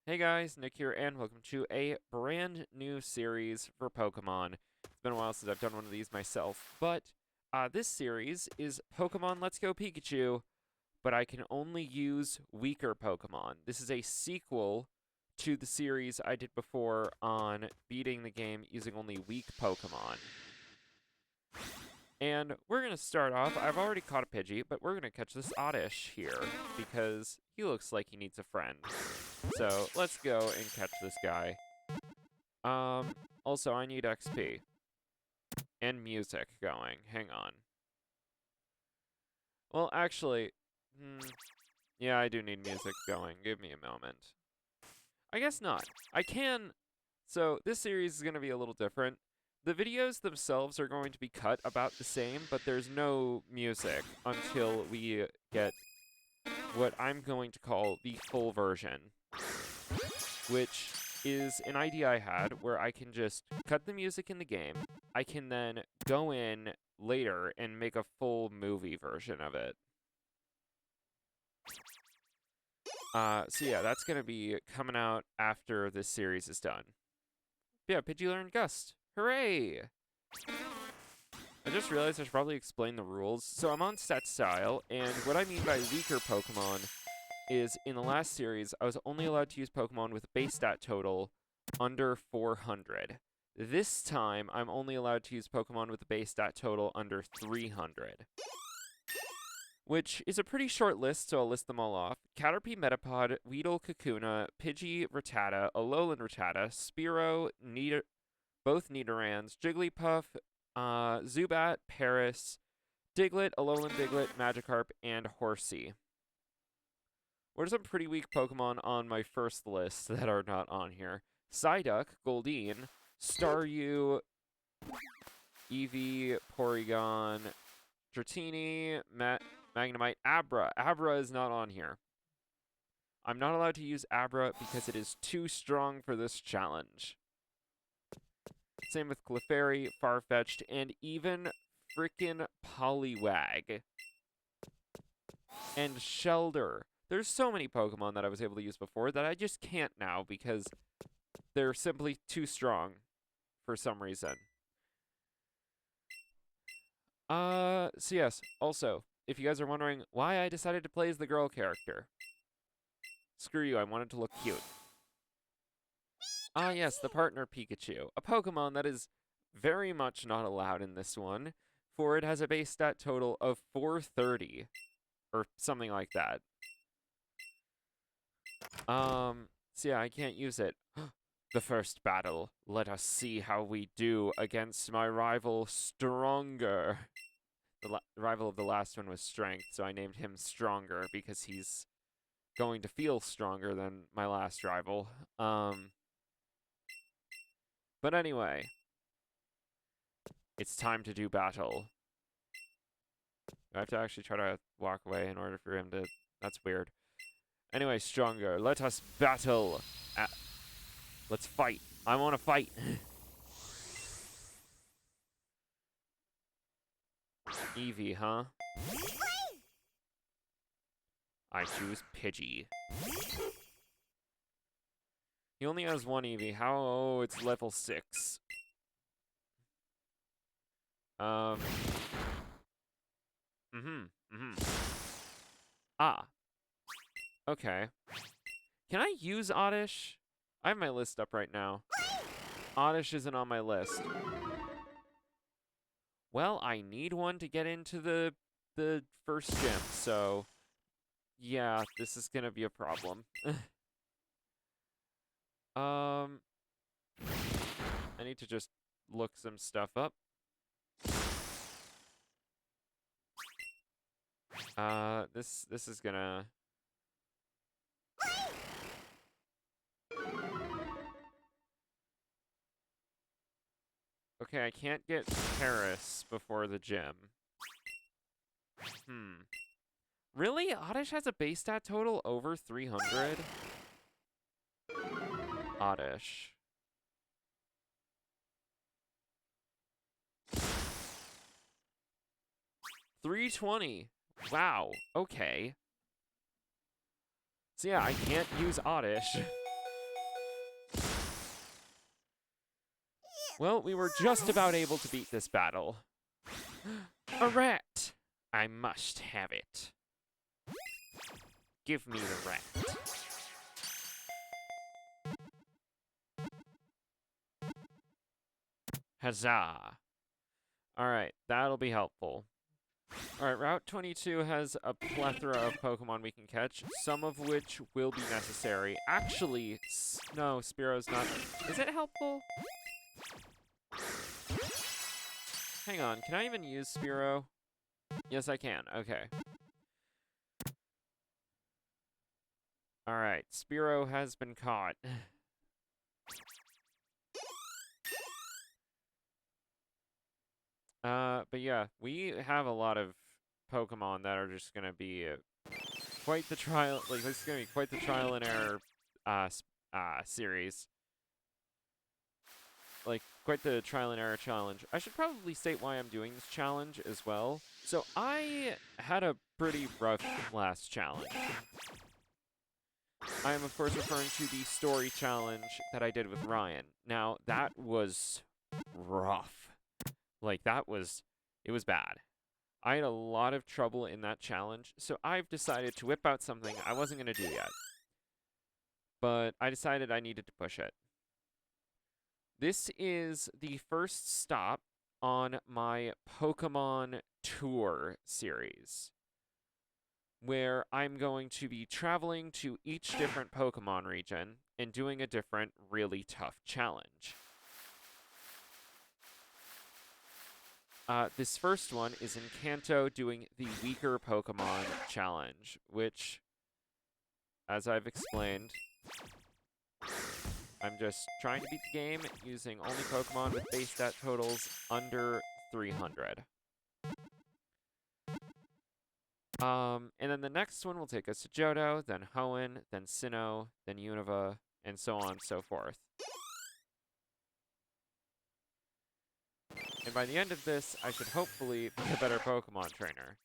Hey guys, Nick here, and welcome to a brand new series for Pokemon. It's been a while since I've done one of these myself, but this series is Pokemon Let's Go Pikachu, but I can only use weaker Pokemon. This is a sequel to the series I did before on beating the game using only weak Pokemon. And we're going to start off, I've already caught a Pidgey, but we're going to catch this Oddish here, because he looks like he needs a friend. So, let's go and catch this guy. Also, I need XP. And music going. Hang on. Well, actually, yeah, I do need music going. Give me a moment. I guess not. I can... So, this series is going to be a little different. The videos themselves are going to be cut about the same, but there's no music until we get what I'm going to call the full version, which is an idea I had where I can just cut the music in the game. I can then go in later and make a full movie version of it. So yeah, that's going to be coming out after this series is done. Yeah, Pidgey learned Gust. Hooray! I just realized I should probably explain the rules. So I'm on Stat Style, and what I mean by weaker Pokemon is in the last series, I was only allowed to use Pokemon with a base stat total under 400. This time, I'm only allowed to use Pokemon with a base stat total under 300. Which is a pretty short list, so I'll list them all off. Caterpie, Metapod, Weedle, Kakuna, Pidgey, Rattata, Alolan Rattata, Spearow, both Nidorans, Jigglypuff, Zubat, Paris, Diglett, Alolan Diglett, Magikarp, and Horsey. What are some pretty weak Pokemon on my first list that are not on here? Psyduck, Goldeen, Staryu, Eevee, Porygon, Dratini, Magnemite, Abra. Abra is not on here. I'm not allowed to use Abra because it is too strong for this challenge. Same with Clefairy, Farfetch'd, and even frickin' Poliwag. And Shelder. There's so many Pokemon that I was able to use before that I just can't now because they're simply too strong for some reason. So yes, also, if you guys are wondering why I decided to play as the girl character, screw you, I wanted to look cute. Ah yes, the partner Pikachu, a Pokemon that is very much not allowed in this one, for it has a base stat total of 430, or something like that. So yeah, I can't use it. The first battle. Let us see how we do against my rival, Stronger. The rival of the last one was Strength, so I named him Stronger because he's going to feel stronger than my last rival. But anyway, it's time to do battle. I have to actually try to walk away in order for him to... That's weird. Anyway, Stronger, let us battle. Let's fight. I want to fight. Eevee, huh? I choose Pidgey. He only has one Eevee. How? Oh, it's level 6. Ah. Okay. Can I use Oddish? I have my list up right now. Oddish isn't on my list. Well, I need one to get into the first gym, so yeah, this is gonna be a problem. I need to just look some stuff up. This is gonna... Okay, I can't get Paris before the gym. Really? Oddish has a base stat total over 300? Oddish. $320. Wow. Okay. So yeah, I can't use Oddish. Well, we were just about able to beat this battle. A rat! I must have it. Give me the rat. Huzzah! Alright, that'll be helpful. Alright, Route 22 has a plethora of Pokemon we can catch, some of which will be necessary. Actually, no, Spearo's not. Is it helpful? Hang on, can I even use Spearow? Yes, I can. Okay. Alright, Spearow has been caught. But yeah, we have a lot of Pokemon that are just gonna be quite the trial. Like, this is gonna be quite the trial and error series. Like, quite the trial and error challenge. I should probably state why I'm doing this challenge as well. So I had a pretty rough last challenge. I am, of course, referring to the story challenge that I did with Ryan. Now, that was rough. Like, it was bad. I had a lot of trouble in that challenge, so I've decided to whip out something I wasn't going to do yet. But I decided I needed to push it. This is the first stop on my Pokemon Tour series, where I'm going to be traveling to each different Pokemon region and doing a different, really tough challenge. This first one is in Kanto doing the weaker Pokemon challenge, which, as I've explained, I'm just trying to beat the game using only Pokemon with base stat totals under 300. And then the next one will take us to Johto, then Hoenn, then Sinnoh, then Unova, and so on and so forth. And by the end of this, I should hopefully be a better Pokemon trainer.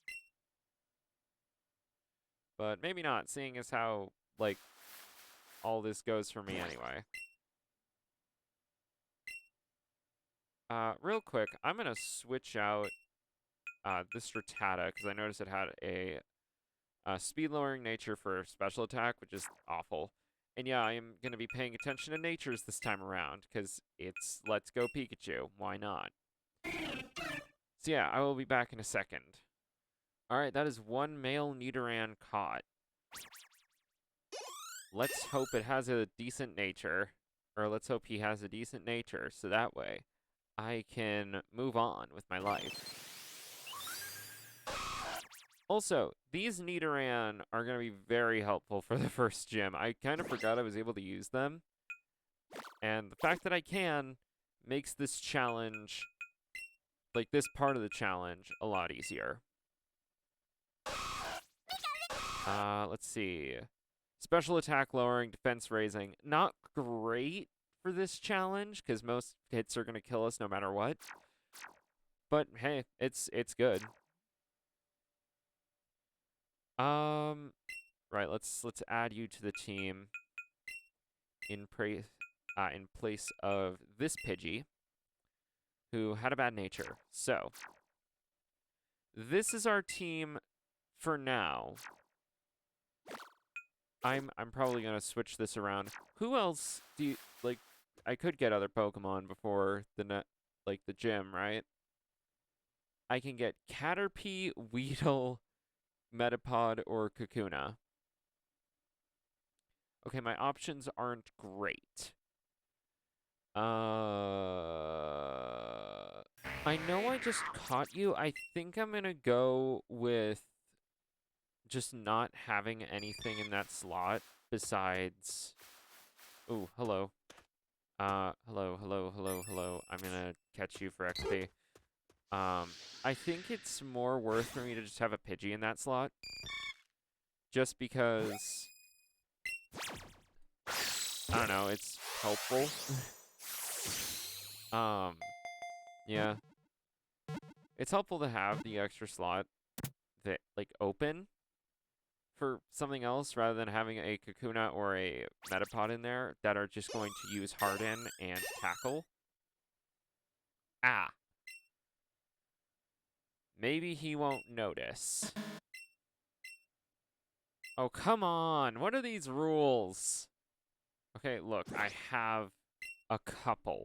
But maybe not, seeing as how, like, all this goes for me anyway. Real quick, I'm going to switch out this Rattata, because I noticed it had a speed-lowering nature for special attack, which is awful. And yeah, I am going to be paying attention to natures this time around, because it's Let's Go Pikachu. Why not? So yeah, I will be back in a second. Alright, that is one male Nidoran caught. Let's hope it has a decent nature. Or let's hope he has a decent nature, so that way I can move on with my life. Also, these Nidoran are going to be very helpful for the first gym. I kind of forgot I was able to use them. And the fact that I can makes this challenge, like this part of the challenge, a lot easier. Let's see. Special attack lowering, defense raising. Not great for this challenge, because most hits are going to kill us no matter what. But hey, it's good. Right, let's add you to the team in place of this Pidgey, who had a bad nature. So, this is our team for now. I'm probably gonna switch this around. Who else do you like? I could get other Pokemon before the gym, right? I can get Caterpie, Weedle, Metapod, or Kakuna. Okay, my options aren't great. I know I just caught you. I think I'm gonna go with just not having anything in that slot besides... Ooh, hello. Hello. I'm gonna catch you for XP. I think it's more worth for me to just have a Pidgey in that slot. Just because... I don't know, it's helpful. Yeah. It's helpful to have the extra slot that, like, open for something else rather than having a Kakuna or a Metapod in there that are just going to use Harden and Tackle. Ah. Maybe he won't notice. Oh, come on. What are these rules? Okay, look, I have a couple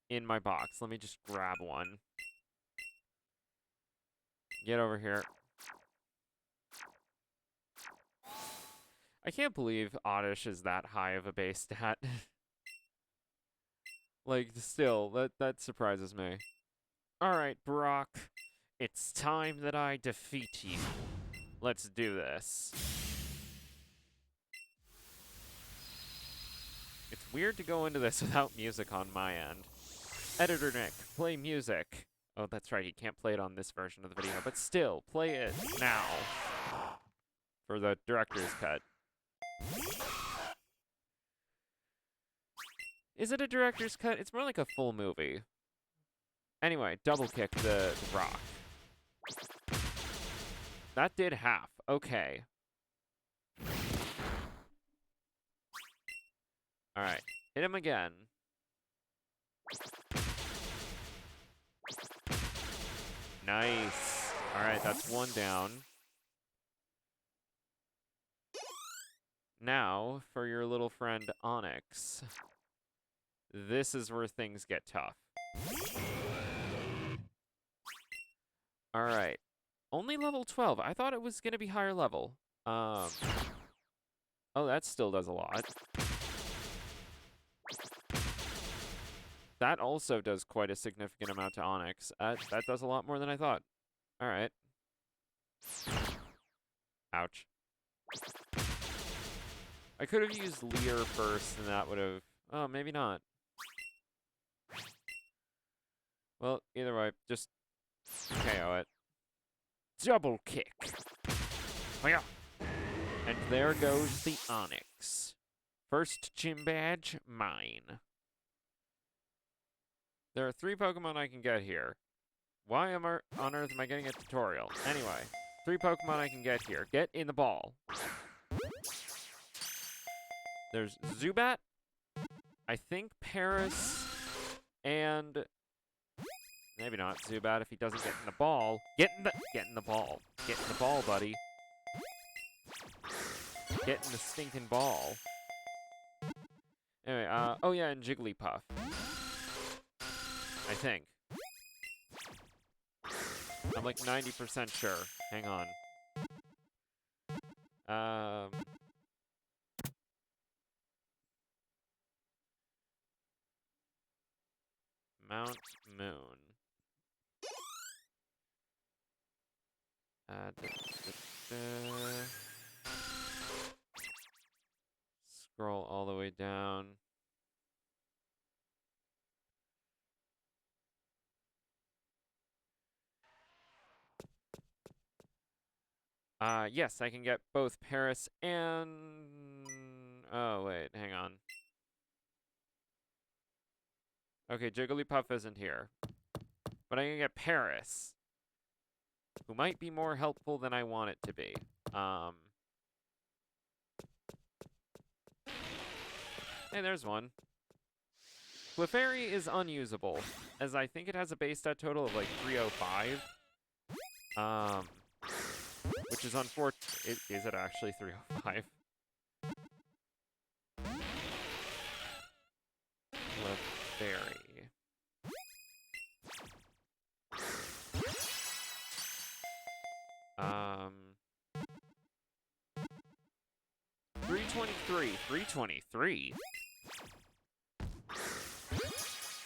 in my box. Let me just grab one. Get over here. I can't believe Oddish is that high of a base stat. Like, still, that surprises me. Alright, Brock. It's time that I defeat you. Let's do this. It's weird to go into this without music on my end. Editor Nick, play music. Oh, that's right, he can't play it on this version of the video, but still, play it now. For the director's cut. Is it a director's cut? It's more like a full movie. Anyway, double kick the rock. That did half. Okay. Alright. Hit him again. Nice. Alright, that's one down. Now, for your little friend Onyx. This is where things get tough. Alright. Only level 12. I thought it was going to be higher level. Oh, that still does a lot. That also does quite a significant amount to Onyx. That does a lot more than I thought. Alright. Ouch. I could have used Leer first, and that would have... Oh, maybe not. Well, either way, just KO it. Double kick. Oh, yeah. And there goes the Onyx. First gym badge, mine. There are 3 Pokemon I can get here. Why on earth am I getting a tutorial? Anyway, 3 Pokemon I can get here. Get in the ball. There's Zubat, I think Paris, and maybe not Zubat if he doesn't get in the ball. Get in the ball. Get in the ball, buddy. Get in the stinking ball. Anyway, oh yeah, and Jigglypuff. I think. I'm like 90% sure. Hang on. Mount Moon. Scroll all the way down. Yes, I can get both Paris and... Oh, wait, hang on. Okay, Jigglypuff isn't here. But I can get Paris, who might be more helpful than I want it to be. Hey, there's one. Clefairy is unusable, as I think it has a base stat total of like 305. Which is unfortunate. Is it actually 305? Clefairy. 323. 323?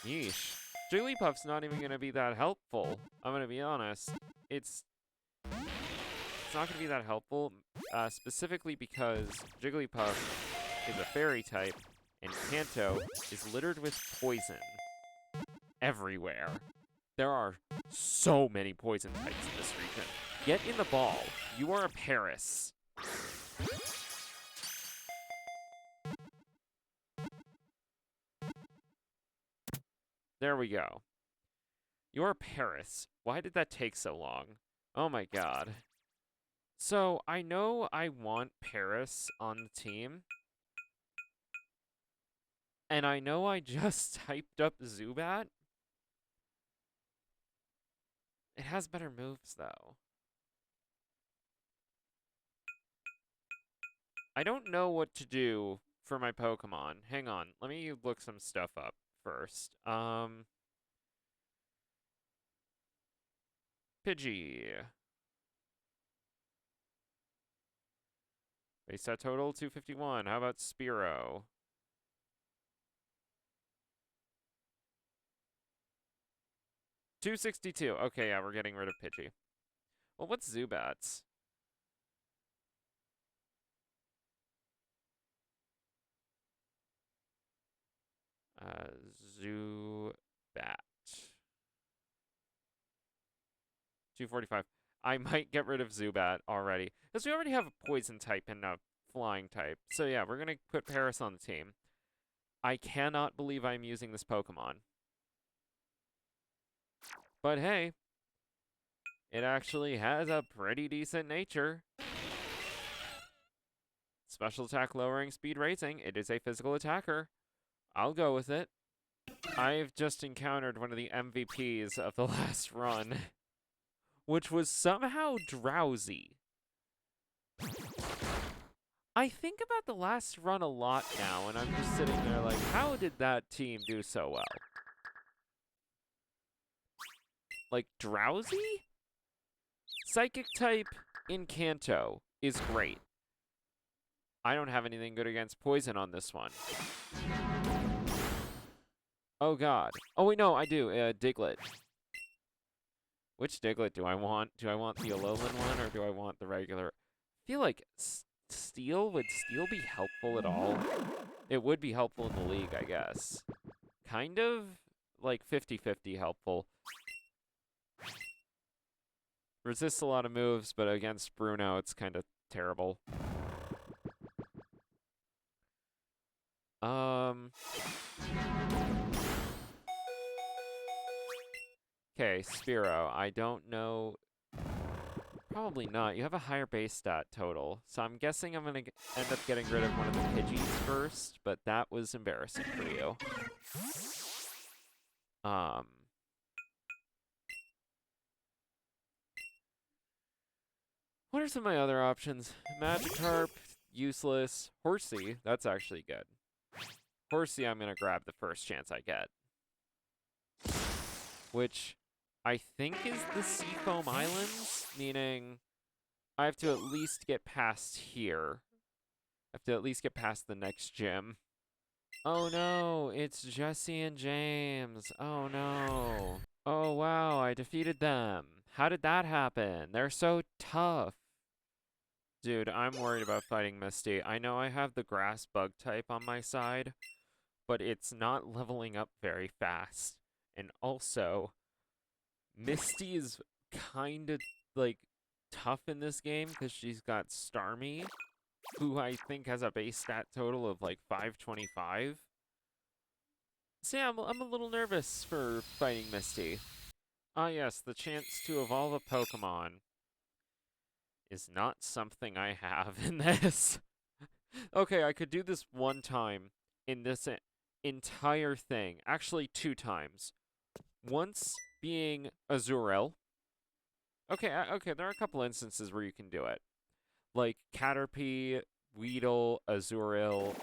Yeesh. Jigglypuff's not even going to be that helpful. I'm going to be honest. It's not going to be that helpful, specifically because Jigglypuff is a fairy type, and Kanto is littered with poison everywhere. There are so many poison types in this region. Get in the ball. You are a Paris. There we go. You're Paris. Why did that take so long? Oh my god. So, I know I want Paris on the team. And I know I just typed up Zubat. It has better moves, though. I don't know what to do for my Pokemon. Hang on. Let me look some stuff up first. Pidgey. Base stat total, 251. How about Spearow? 262. Okay, yeah, we're getting rid of Pidgey. Well, what's Zubat's? Zubat. 245. I might get rid of Zubat already. Because we already have a poison type and a flying type. So yeah, we're going to put Paris on the team. I cannot believe I'm using this Pokemon. But hey, it actually has a pretty decent nature. Special attack lowering speed raising. It is a physical attacker. I'll go with it. I've just encountered one of the MVPs of the last run, which was somehow Drowsy. I think about the last run a lot now, and I'm just sitting there like, how did that team do so well? Like, Drowsy? Psychic type in Kanto is great. I don't have anything good against poison on this one. Oh, God. Oh, wait, no, I do. Diglett. Which Diglett do I want? Do I want the Alolan one, or do I want the regular? I feel like Steel, would Steel be helpful at all? It would be helpful in the league, I guess. Kind of, like 50-50 helpful. Resists a lot of moves, but against Bruno, it's kind of terrible. Okay, Spearow. I don't know. Probably not. You have a higher base stat total. So I'm guessing I'm going to end up getting rid of one of the Pidgeys first, but that was embarrassing for you. What are some of my other options? Magikarp, useless. Horsey, that's actually good. Horsey, I'm going to grab the first chance I get. Which I think is the Seafoam Islands, meaning I have to at least get past here. I have to at least get past the next gym. Oh no, it's Jesse and James. Oh no. Oh wow, I defeated them. How did that happen? They're so tough. Dude, I'm worried about fighting Misty. I know I have the grass bug type on my side, but it's not leveling up very fast. And also, Misty is kind of, like, tough in this game because she's got Starmie, who I think has a base stat total of, like, 525. So yeah, I'm a little nervous for fighting Misty. Ah yes, the chance to evolve a Pokemon is not something I have in this. Okay, I could do this one time in this entire thing. Actually, 2 times. Once being Azurill. Okay, okay, there are a couple instances where you can do it. Like Caterpie, Weedle, Azurill,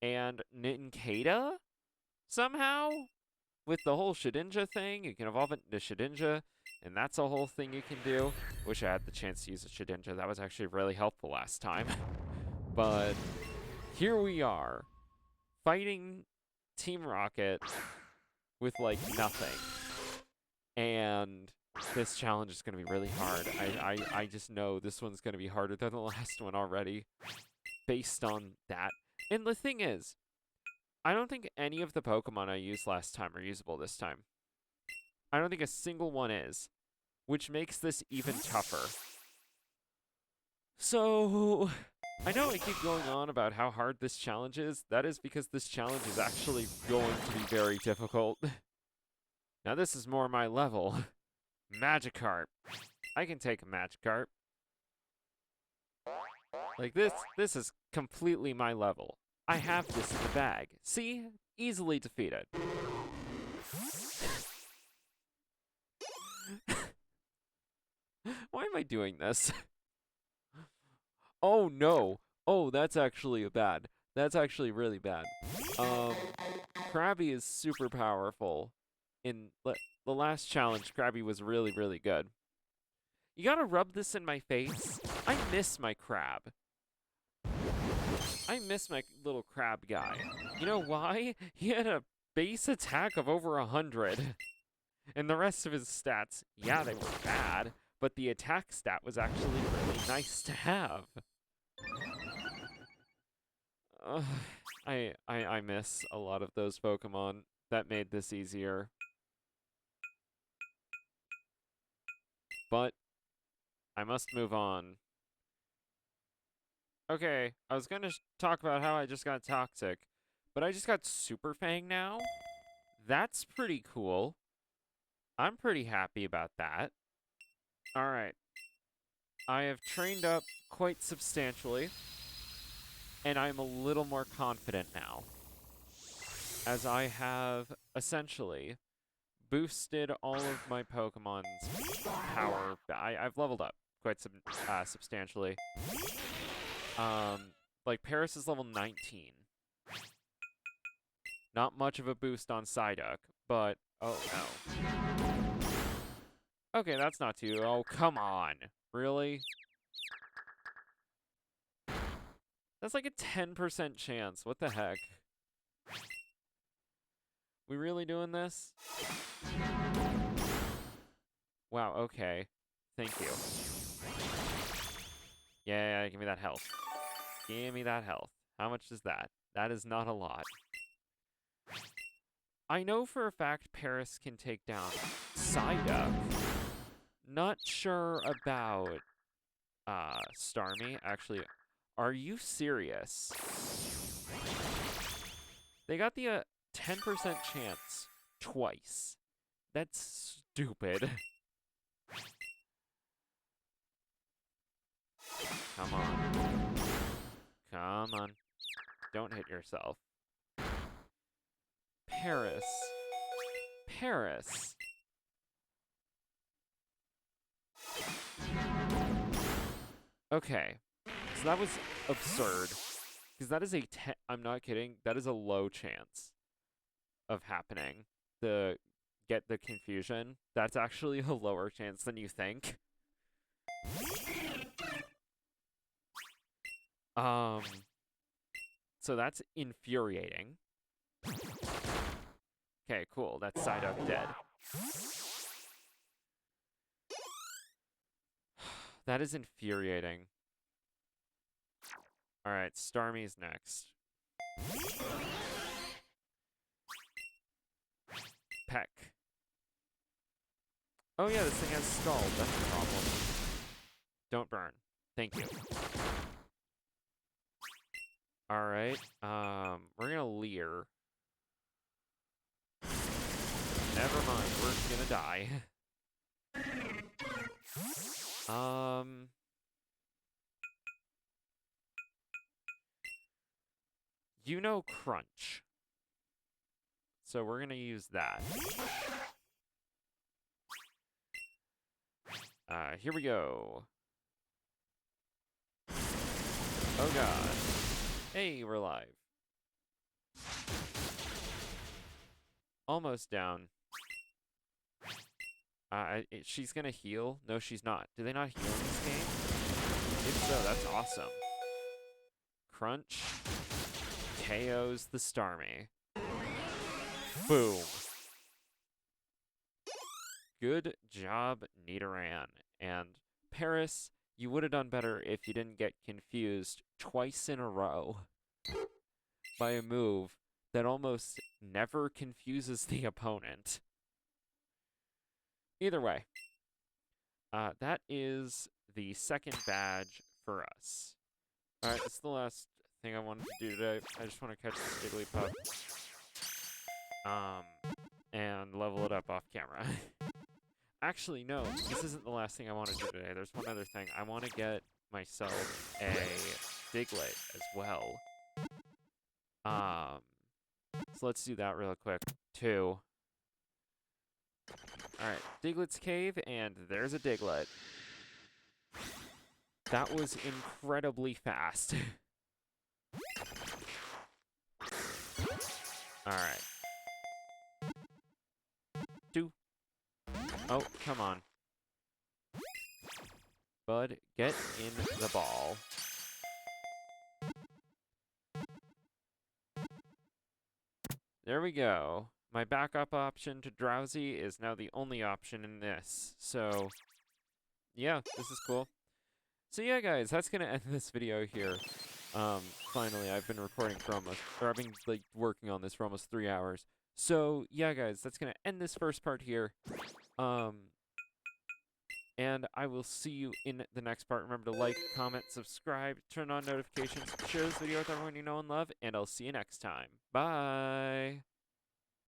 and Nincada? Somehow? With the whole Shedinja thing, you can evolve it into Shedinja, and that's a whole thing you can do. Wish I had the chance to use a Shedinja. That was actually really helpful last time. But here we are, fighting Team Rocket with, like, nothing. And this challenge is going to be really hard. I just know this one's going to be harder than the last one already, based on that. And the thing is, I don't think any of the Pokemon I used last time are usable this time. I don't think a single one is, which makes this even tougher. So, I know I keep going on about how hard this challenge is. That is because this challenge is actually going to be very difficult. Now this is more my level. Magikarp. I can take a Magikarp. Like this is completely my level. I have this in the bag. See? Easily defeated. am I doing this? Oh, no. Oh, that's actually bad. That's actually really bad. Krabby is super powerful. In the last challenge, Krabby was really, really good. You gotta rub this in my face. I miss my crab. I miss my little crab guy. You know why? He had a base attack of over 100. And the rest of his stats, yeah, they were bad, but the attack stat was actually really nice to have. I miss a lot of those Pokemon that made this easier. But I must move on. Okay, I was gonna talk about how I just got toxic, but I just got Super Fang now. That's pretty cool. I'm pretty happy about that. All right. I have trained up quite substantially, and I'm a little more confident now, as I have essentially boosted all of my Pokemon's power. I've leveled up quite substantially. Like Paris is level 19. Not much of a boost on Psyduck, but oh no. Okay, that's not too. Oh, come on. Really? That's like a 10% chance. What the heck? We really doing this? Wow, okay. Thank you. Yeah, give me that health. Give me that health. How much is that? That is not a lot. I know for a fact Paris can take down Psyduck. Not sure about Starmie. Actually, are you serious? They got the 10% chance twice. That's stupid. Come on. Come on. Don't hit yourself. Paris. Paris. Okay. So that was absurd. Because that is I'm not kidding, that is a low chance of happening. Get the confusion. That's actually a lower chance than you think. So that's infuriating. Okay, cool. That's Psyduck dead. That is infuriating. Alright, Starmie's next. Peck. Oh yeah, this thing has stalled. That's a problem. Don't burn. Thank you. Alright, we're gonna Leer. Never mind, we're gonna die. You know Crunch. So we're gonna use that. Here we go. Oh god. Hey, we're live. Almost down. She's gonna heal? No, she's not. Do they not heal in this game? If so, that's awesome. Crunch KOs the Starmie. Boom. Good job, Nidoran. And Paris, you would have done better if you didn't get confused twice in a row by a move that almost never confuses the opponent. Either way, that is the second badge for us. Alright, this is the last thing I wanted to do today. I just want to catch the Jigglypuff. And level it up off camera. Actually, no, this isn't the last thing I want to do today. There's one other thing. I want to get myself a Diglett as well. So let's do that real quick. 2. Alright, Diglett's Cave, and there's a Diglett. That was incredibly fast. Alright. 2. Oh, come on. Bud, get in the ball. There we go. My backup option to Drowsy is now the only option in this. So, yeah, this is cool. So yeah, guys, that's gonna end this video here. Finally, I've been recording for almost, or I've been like working on this for almost 3 hours. So yeah, guys, that's gonna end this first part here. And I will see you in the next part. Remember to like, comment, subscribe, turn on notifications, share this video with everyone you know and love, and I'll see you next time. Bye!